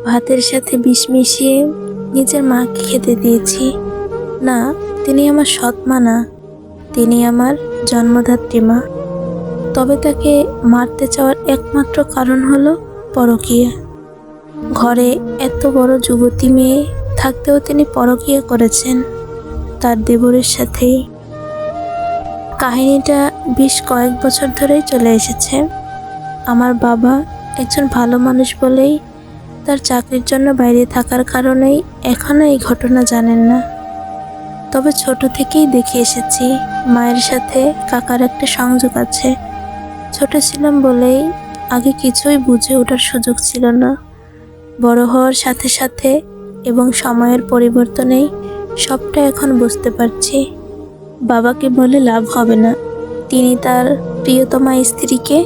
ভাতের সাথে বিষ মিশিয়ে নিজের মাকে খেতে দিয়েছি। না, তিনি আমার সৎ মা না, তিনি আমার জন্মদাত্রী মা। তবে তাকে মারতে চাওয়ার একমাত্র কারণ হলো পরকীয়া। ঘরে এত বড় যুবতী মেয়ে থাকতেও তিনি পরকীয়া করেছেন তার দেবরের সাথেই। কাহিনীটা বেশ কয়েক বছর ধরেই চলে এসেছে। আমার বাবা একজন ভালো মানুষ বলেই, তার চাকরির জন্য বাইরে থাকার কারণেই এখনো এই ঘটনা জানেন না। তবে ছোট থেকেই দেখে এসেছি মায়ের সাথে কাকার একটা সংযোগ আছে। ছোট ছিলাম বলেই আগে কিছুই বুঝে ওঠার সুযোগ ছিল না। বড় হওয়ার সাথে সাথে এবং সময়ের পরিবর্তনেই সবটা এখন বুঝতে পারছি। বাবাকে বলে লাভ হবে না, তিনি তার প্রিয়তমা স্ত্রীকে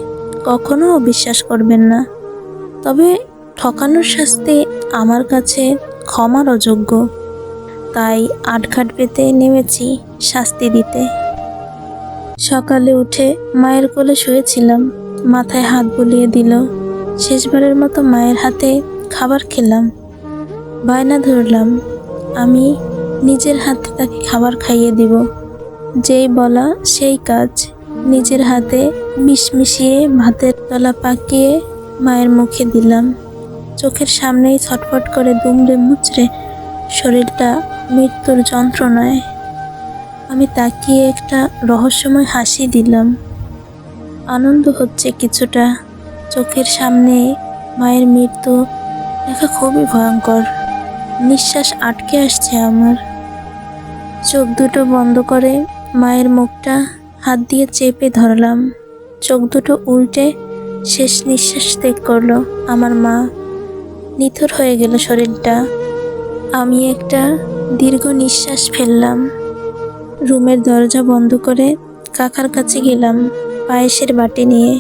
কখনো অবিশ্বাস করবেন না। তবে ঠকানোর শাস্তি আমার কাছে ক্ষমার অযোগ্য, তাই আটঘাট পেতে নেমেছি শাস্তি দিতে। সকালে উঠে মায়ের কোলে শুয়েছিলাম, মাথায় হাত বুলিয়ে দিল। শেষবারের মতো মায়ের হাতে খাবার খেলাম। বায়না ধরলাম আমি নিজের হাতে তাকে খাবার খাইয়ে দিব। যেই বলা সেই কাজ, নিজের হাতে বিষ মিশিয়ে ভাতের তলা পাকিয়ে মায়ের মুখে দিলাম। চোখের সামনেই ছটফট করে দুমড়ে মুচড়ে শরীরটা মৃত্যুর যন্ত্রণায়। আমি তাকিয়ে একটা রহস্যময় হাসি দিলাম। আনন্দ হচ্ছে কিছুটা। চোখের সামনে মায়ের মৃত্যু দেখা খুবই ভয়ঙ্কর। নিঃশ্বাস আটকে আসছে আমার। চোখ দুটো বন্ধ করে মায়ের মুখটা হাত দিয়ে চেপে ধরলাম। চোখ দুটো উল্টে শেষ নিঃশ্বাস ত্যাগ করলো আমার মা। নিথর হয়ে গেল শরীরটা। আমি একটা দীর্ঘ নিঃশ্বাস ফেললাম। রুমের দরজা বন্ধ করে কাকার কাছে গেলাম পায়েসের বাটি নিয়ে।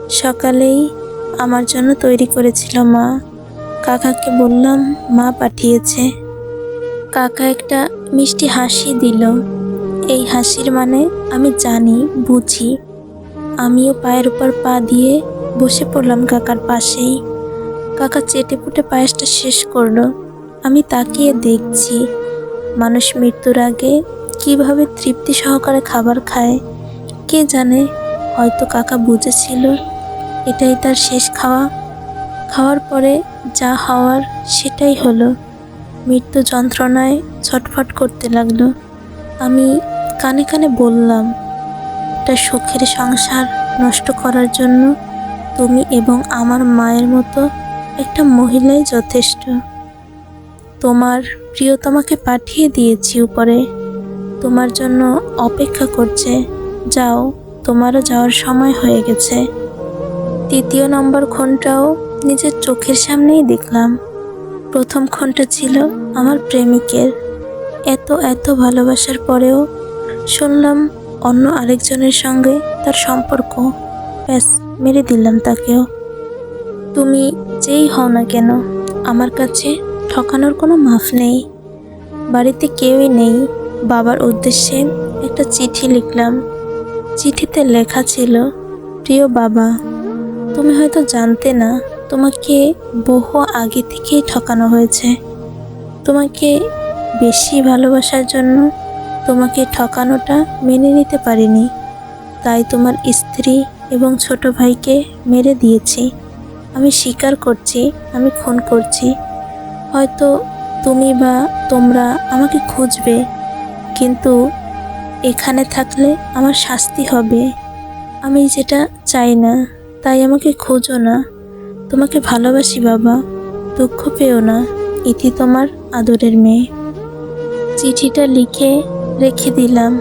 সকালেই আমার জন্য তৈরি করেছিল মা। কাকাকে বললাম মা পাঠিয়েছে। কাকা একটা মিষ্টি হাসি দিল। এই হাসির মানে আমি জানি, বুঝি। আমিও পায়ের উপর পা দিয়ে বসে পড়লাম কাকার পাশেই। কাকা চেটে পুটে পায়েসটা শেষ করলো। আমি তাকিয়ে দেখছি মানুষ মৃত্যুর আগে কিভাবে তৃপ্তি সহকারে খাবার খায়। কে জানে, হয়তো কাকা বুঝেছিল এটাই তার শেষ খাওয়া। খাওয়ার পরে যা হওয়ার সেটাই হলো। মৃত্যু যন্ত্রণায় ছটফট করতে লাগলো। আমি কানে কানে বললাম, একটা সুখের সংসার নষ্ট করার জন্য তুমি এবং আমার মায়ের মতো একটা মহিলাই যথেষ্ট। তোমার প্রিয়তমাকে পাঠিয়ে দিয়েছি উপরে, তোমার জন্য অপেক্ষা করছে। যাও, তোমারও যাওয়ার সময় হয়ে গেছে। তৃতীয় নম্বর খুনটাও নিজের চোখের সামনেই দেখলাম। প্রথম খুনটা ছিল আমার প্রেমিকের। এত এত ভালোবাসার পরেও শুনলাম অন্য আরেকজনের সঙ্গে তার সম্পর্ক। ব্যাস, মেরে দিলাম তাকেও। তুমি যেই হও না কেন, আমার কাছে ঠকানোর কোনো মাফ নেই। বাড়িতে কেউই নেই। বাবার উদ্দেশ্যে একটা চিঠি লিখলাম। চিঠিতে লেখা ছিল, প্রিয় বাবা, তুমি হয়তো জানতে না, তোমাকে বহু আগে থেকেই ঠকানো হয়েছে। তোমাকে বেশি ভালোবাসার জন্য তোমাকে ঠকানোটা মেনে নিতে পারিনি। তাই তোমার স্ত্রী এবং ছোট ভাইকে মেরে দিয়েছি। আমি স্বীকার করছি আমি খুন করছি। হয়তো তুমি বা তোমরা আমাকে খুঁজবে, কিন্তু এখানে থাকলে আমার শাস্তি হবে। আমি যেটা চাই না, তাই আমাকে খোঁজো না। তোমাকে ভালোবাসি বাবা, দুঃখ পেও না। ইতি তোমার আদরের মেয়ে। চিঠিটা লিখে রেখে দিলাম।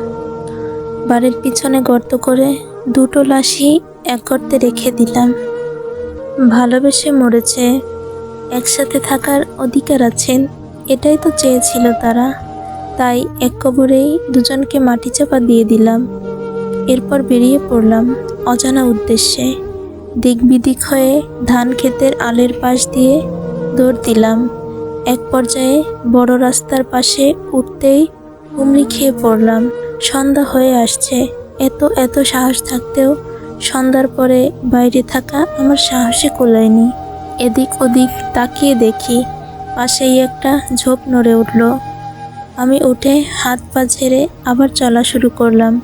বাড়ির পিছনে গর্ত করে দুটো লাশই এক গর্তে রেখে দিলাম। ভালোবেসে মরেছে, একসাথে থাকার অধিকার আছেন, এটাই তো চেয়েছিল তারা। তাই এক কবরেই দুজনকে মাটি চাপা দিয়ে দিলাম। এরপর বেরিয়ে পড়লাম অজানা উদ্দেশ্যে। দিক বিদিক হয়ে ধান ক্ষেতের আলের পাশ দিয়ে দৌড় দিলাম। এক পর্যায়ে বড় রাস্তার পাশে উঠতেই হুমড়ি খেয়ে পড়লাম। সন্ধ্যা হয়ে আসছে। এত এত সাহস থাকতেও সন্ধ্যার পরে বাইরে থাকা আমার সাহসে কুলায়নি। এদিক ওদিক তাকিয়ে দেখি পাশেই একটা ঝোপ নড়ে উঠল। আমি উঠে হাত পা ঝেড়ে আবার চলা শুরু করলাম,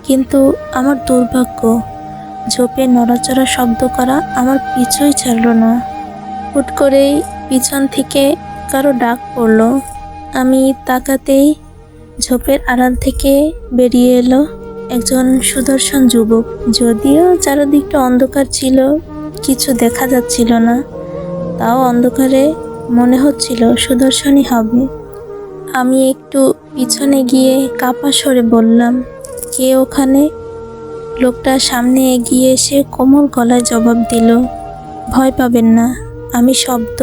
কিন্তু আমার দুর্ভাগ্য, ঝোপে নড়াচড়া শব্দ করা আমার পিছুই ছাড়ল না। হুট করেই পিছন থেকে কারো ডাক পড়ল। আমি তাকাতেই ঝোপের আড়াল থেকে বেরিয়ে এলো একজন সুদর্শন যুবক। যদিও চারদিকটা অন্ধকার ছিল, কিছু দেখা যাচ্ছিল না, তাও অন্ধকারে মনে হচ্ছিল সুদর্শনই হবে। আমি একটু পিছনে গিয়ে কাপা স্বরে বললাম, কে ওখানে? লোকটা সামনে এগিয়ে এসে কোমল গলায় জবাব দিল, ভয় পাবেন না, আমি শব্দ।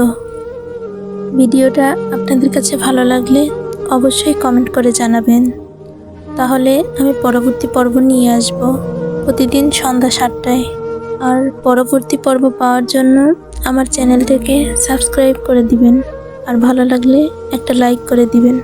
ভিডিওটা আপনাদের কাছে ভালো লাগলে অবশ্যই কমেন্ট করে জানাবেন, তাহলে আমি পরবর্তী পর্ব নিয়ে আসব প্রতিদিন সন্ধ্যা 7টায়। আর পরবর্তী পর্ব পাওয়ার জন্য আমার চ্যানেলটাকে সাবস্ক্রাইব করে দিবেন, আর ভালো লাগলে একটা লাইক করে দিবেন।